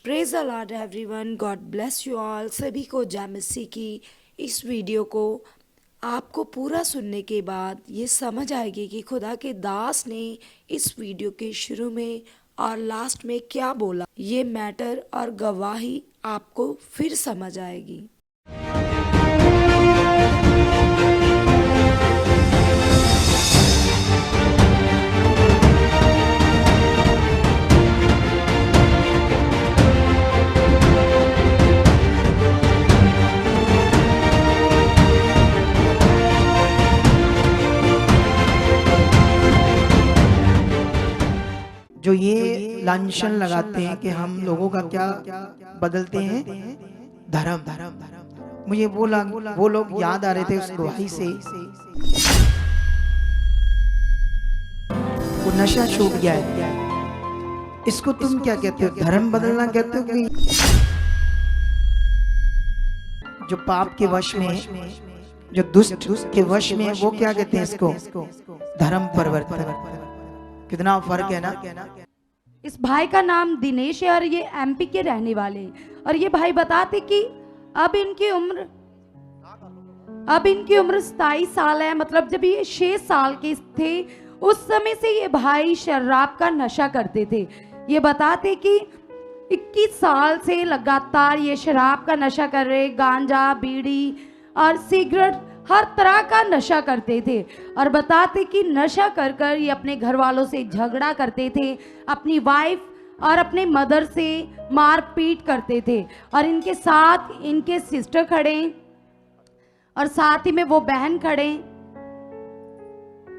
Praise the Lord everyone, God bless you all. सभी को जय मसीह की। इस वीडियो को आपको पूरा सुनने के बाद ये समझ आएगी कि खुदा के दास ने इस वीडियो के शुरू में और लास्ट में क्या बोला। ये मैटर और गवाही आपको फिर समझ आएगी। जो ये लांछन लगाते हैं कि हम लोगों का क्या बदलते हैं, धर्म। मुझे वो लोग याद आ रहे थे उस गवाही से। वो नशा छूट गया है। इसको तुम क्या कहते हो? धर्म बदलना कहते हो कि जो पाप के वश में, जो दुष्ट के वश में, वो क्या कहते हैं इसको? धर्म परिवर्तन। कितना फर्क है ना। इस भाई का नाम दिनेश है और ये एमपी के रहने वाले हैं। और ये भाई बताते कि अब इनकी उम्र 27 साल है। मतलब जब ये 6 साल के थे उस समय से ये भाई शराब का नशा करते थे। ये बताते कि 21 साल से लगातार ये शराब का नशा कर रहे, गांजा, बीड़ी और सिगरेट, हर तरह का नशा करते थे। और बताते कि नशा कर कर ये अपने घर वालों से झगड़ा करते थे, अपनी वाइफ और अपने मदर से मारपीट करते थे। और इनके साथ इनके सिस्टर खड़े और साथ ही में वो बहन खड़े,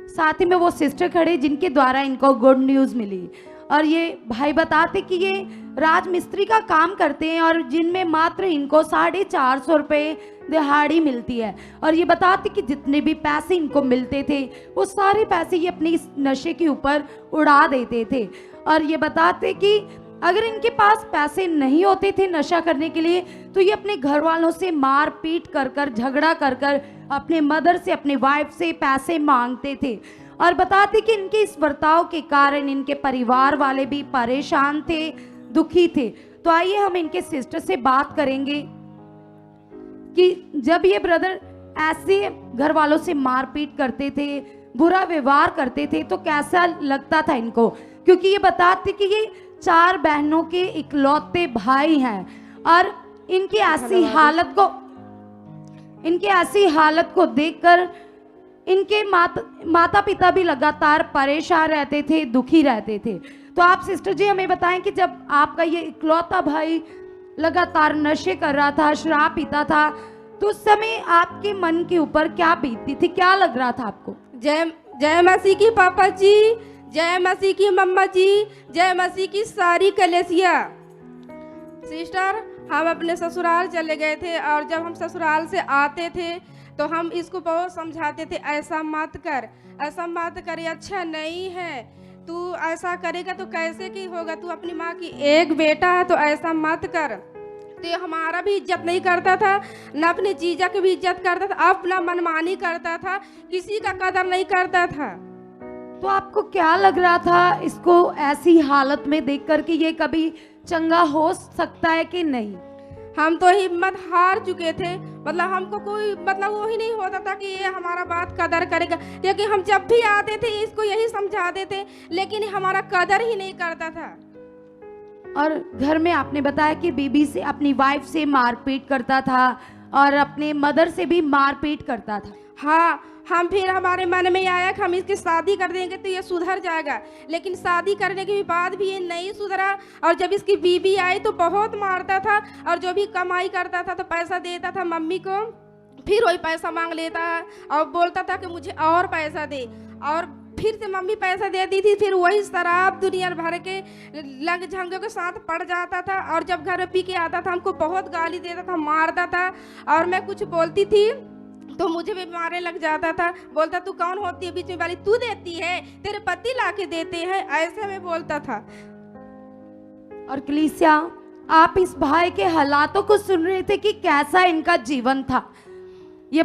साथ ही में वो सिस्टर खड़े जिनके द्वारा इनको गुड न्यूज़ मिली। और ये भाई बताते कि ये राजमिस्त्री का काम करते हैं और जिनमें मात्र इनको 450 रुपये दिहाड़ी मिलती है। और ये बताते कि जितने भी पैसे इनको मिलते थे वो सारे पैसे ये अपने इस नशे के ऊपर उड़ा देते थे। और ये बताते कि अगर इनके पास पैसे नहीं होते थे नशा करने के लिए तो ये अपने घर वालों से मार पीट कर कर, झगड़ा कर कर अपने मदर से, अपने वाइफ से पैसे मांगते थे। और बताते कि इनके इस बर्ताव के कारण इनके परिवार वाले भी परेशान थे, दुखी थे। तो आइए हम इनके सिस्टर से बात करेंगे कि जब ये ब्रदर ऐसे घर वालों से मारपीट करते थे, बुरा व्यवहार करते थे, तो कैसा लगता था इनको। क्योंकि ये बताते कि ये 4 बहनों के इकलौते भाई हैं और इनकी ऐसी हालत को देखकर इनके माता पिता भी लगातार परेशान रहते थे, दुखी रहते थे। तो आप सिस्टर जी हमें बताएं कि जब आपका ये इकलौता भाई लगातार नशे कर रहा था, शराब पीता था, तो उस समय आपके मन के ऊपर क्या बीतती थी, क्या लग रहा था आपको? जय मसीह की पापा जी, जय मसीह की मम्मा जी, जय मसीह की सारी कलेसिया। सिस्टर, हम अपने ससुराल चले गए थे और जब हम ससुराल से आते थे तो हम इसको बहुत समझाते थे, ऐसा मत कर, ऐसा मत कर, ये अच्छा नहीं है, तू ऐसा करेगा तो कैसे की होगा, तू अपनी माँ की एक बेटा है तो ऐसा मत कर। तो ये हमारा भी इज्जत नहीं करता था, न अपने जीजा की भी इज्जत करता था, अपना मनमानी करता था, किसी का कदर नहीं करता था। तो आपको क्या लग रहा था इसको ऐसी हालत में देखकर कि ये कभी चंगा हो सकता है कि नहीं? हम तो हिम्मत हार चुके थे। मतलब हमको कोई वो ही नहीं होता था कि ये हमारा बात कदर करेगा, क्योंकि हम जब भी आते थे इसको यही समझाते थे, लेकिन हमारा कदर ही नहीं करता था। और घर में आपने बताया कि बीबी से, अपनी वाइफ से मारपीट करता था और अपने मदर से भी मारपीट करता था। हाँ, हम फिर हमारे मन में आया कि हम इसकी शादी कर देंगे तो ये सुधर जाएगा, लेकिन शादी करने के बाद भी ये नहीं सुधरा। और जब इसकी बीबी आई तो बहुत मारता था और जो भी कमाई करता था तो पैसा देता था मम्मी को, फिर वही पैसा मांग लेता और बोलता था कि मुझे और पैसा दे, और फिर से मम्मी पैसा देती थी, फिर वही शराब दुनिया भर के लंग झंगों के साथ पड़ जाता था। और जब घर में पी के आता था हमको बहुत गाली देता था, मारता था, और मैं कुछ बोलती थी तो मुझे भी मारने लग जाता था। बोलता तू कौन होती है बीच में वाली, तू देती है, तेरे पति लाके देते हैं, ऐसे में बोलता था। और कलीसिया, आप इस भाई के हालातों को सुन रहे थे कि कैसा इनका जीवन था। ये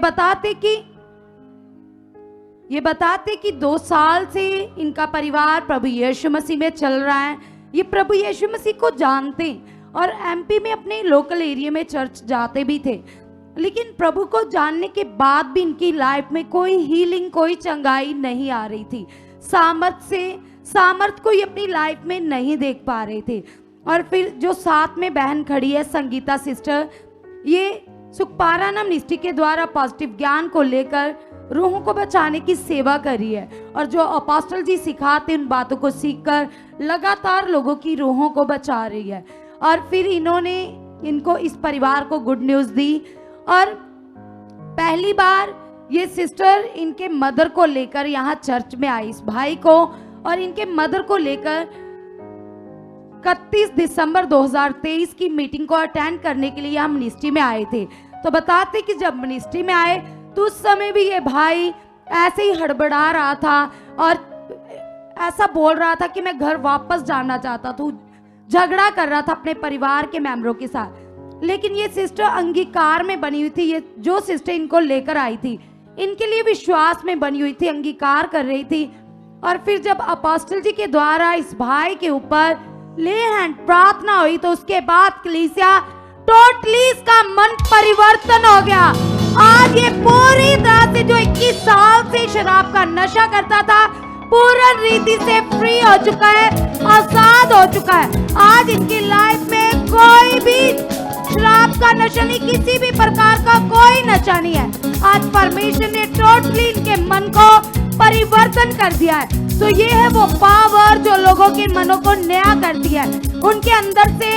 बताते कि 2 साल से इनका परिवार प्रभु यीशु मसीह में चल रहा है। ये प्रभु यीशु मसीह को जानते और एमपी में अपने लोकल एरिया में चर्च जाते भी थे, लेकिन प्रभु को जानने के बाद भी इनकी लाइफ में कोई हीलिंग, कोई चंगाई नहीं आ रही थी। सामर्थ को ये अपनी लाइफ में नहीं देख पा रहे थे। और फिर जो साथ में बहन खड़ी है संगीता सिस्टर, ये सुखपारानम मिनिस्ट्री के द्वारा पॉजिटिव ज्ञान को लेकर रूहों को बचाने की सेवा करी है, और जो अपोस्टल जी सिखाते उन बातों को सीखकर लगातार लोगों की रूहों को बचा रही है। और फिर इनको इस परिवार को गुड न्यूज़ दी, और पहली बार ये सिस्टर इनके मदर को लेकर यहाँ चर्च में आई, इस भाई को और इनके मदर को लेकर 31 दिसंबर 2023 की मीटिंग को अटेंड करने के लिए हम मिनिस्ट्री में आए थे। तो बताते कि जब मिनिस्ट्री में आए तो उस समय भी ये भाई ऐसे ही हड़बड़ा रहा था और ऐसा बोल रहा था कि मैं घर वापस जाना चाहता था, झगड़ा कर रहा था अपने परिवार के मेंबरों के साथ। लेकिन ये सिस्टर अंगीकार में बनी हुई थी, ये जो सिस्टर इनको लेकर आई थी इनके लिए विश्वास में बनी हुई थी, अंगीकार कर रही थी। और फिर जब अपोस्टल जी के द्वारा इस भाई के ऊपर ले हैंड प्रार्थना हुई तो उसके बाद कलीसिया टोटली इसका मन परिवर्तन हो गया। आज ये पूरी तरह से जो 21 साल से शराब का नशा करता था पूर्ण रीति से फ्री हो चुका है, आजाद हो चुका है। आज इनकी लाइफ में कोई भी शराब का नशा नहीं, किसी भी प्रकार का कोई नशा नहीं है। आज परमेश्वर ने टोटली इनके मन को परिवर्तन कर दिया है। तो ये है वो पावर जो लोगों के मनों को नया करती है, उनके अंदर से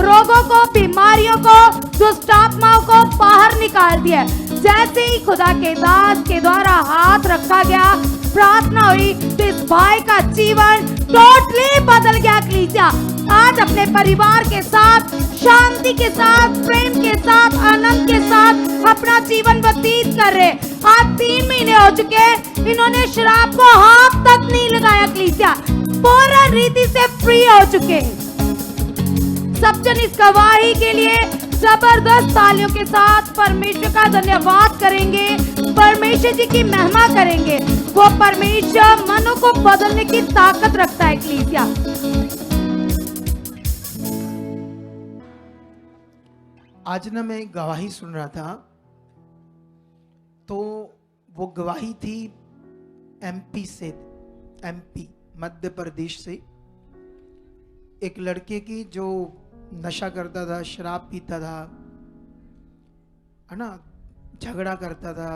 रोगों को, बीमारियों को, दुष्ट आत्माओं को बाहर निकाल दिया। जैसे ही खुदा के दास के द्वारा हाथ रखा गया, प्रार्थना हुई, तो इस भाई का जीवन टोटली बदल गया। कलीसिया आज अपने परिवार के साथ शांति के साथ, प्रेम के साथ, आनंद के साथ अपना जीवन व्यतीत कर रहे। आज 3 महीने हो चुके, इन्होंने शराब को हाथ तक नहीं लगाया। कलीसिया पूर्ण रीति से फ्री हो चुके। सब जन इस गवाही के लिए जबरदस्त तालियों के साथ परमेश्वर का धन्यवाद करेंगे, परमेश्वर जी की महिमा करेंगे। वो परमेश्वर मनों को बदलने की ताकत रखता है। कलीसिया आज ना मैं एक गवाही सुन रहा था, तो वो गवाही थी एमपी से, एमपी मध्य प्रदेश से, एक लड़के की जो नशा करता था, शराब पीता था, है ना, झगड़ा करता था,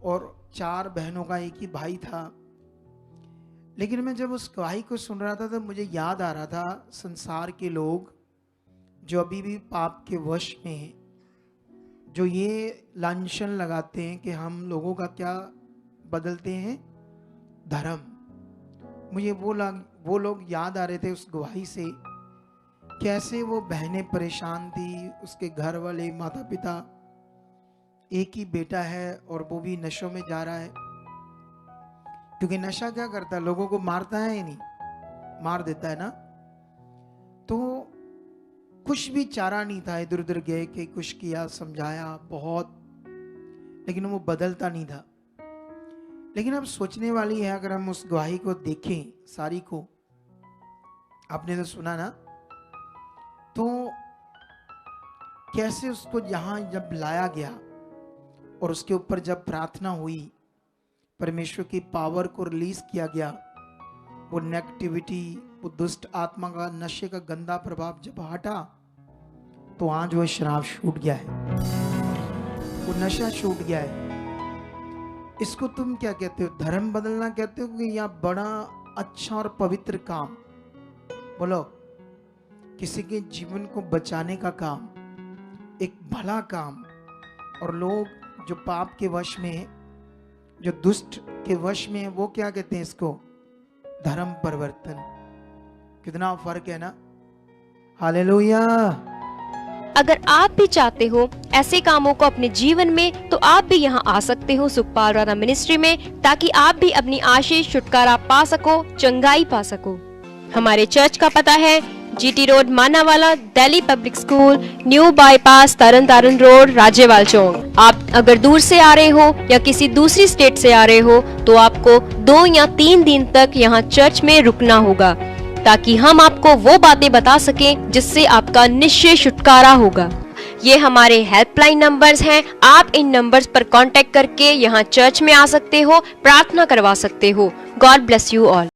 और 4 बहनों का एक ही भाई था। लेकिन मैं जब उस गवाही को सुन रहा था तो मुझे याद आ रहा था संसार के लोग जो अभी भी पाप के वश में हैं, जो ये लांछन लगाते हैं कि हम लोगों का क्या बदलते हैं, धर्म। मुझे वो लोग याद आ रहे थे उस गवाही से, कैसे वो बहनें परेशान थी, उसके घर वाले, माता पिता, एक ही बेटा है और वो भी नशों में जा रहा है। क्योंकि नशा क्या करता है, लोगों को मारता है या नहीं, मार देता है ना। तो कुछ भी चारा नहीं था, इधर उधर गए कि कुछ किया, समझाया बहुत, लेकिन वो बदलता नहीं था। लेकिन अब सोचने वाली है, अगर हम उस गवाही को देखें सारी को, आपने तो सुना ना, तो कैसे उसको यहाँ जब लाया गया और उसके ऊपर जब प्रार्थना हुई, परमेश्वर की पावर को रिलीज किया गया, वो नेगेटिविटी, वो दुष्ट आत्मा का, नशे का गंदा प्रभाव जब हटा, तो आज वो शराब छूट गया है, वो नशा छूट गया है। इसको तुम क्या कहते हो, धर्म बदलना कहते हो कि या बड़ा अच्छा और पवित्र काम? बोलो, किसी के जीवन को बचाने का काम, एक भला काम। और लोग जो पाप के वश में है, जो दुष्ट के वश में है, वो क्या कहते हैं इसको, धर्म परिवर्तन। कितना फर्क है ना। हालेलुया। अगर आप भी चाहते हो ऐसे कामों को अपने जीवन में, तो आप भी यहाँ आ सकते हो सुखपारानम मिनिस्ट्री में, ताकि आप भी अपनी आशीष, छुटकारा पा सको, चंगाई पा सको। हमारे चर्च का पता है GT road, Manawala, Delhi public school, new bypass, Tarn Taran road, Rajyawal chowk. आप अगर दूर से आ रहे हो या किसी दूसरी स्टेट से आ रहे हो, तो आपको 2 या 3 दिन तक यहाँ चर्च में रुकना होगा। ताकि हम आपको वो बातें बता सकें जिससे आपका निश्चय छुटकारा होगा। ये हमारे हेल्पलाइन नंबर्स हैं। आप इन नंबर्स पर कांटेक्ट करके यहाँ चर्च में आ सकते हो, प्रार्थना करवा सकते हो। God bless you all.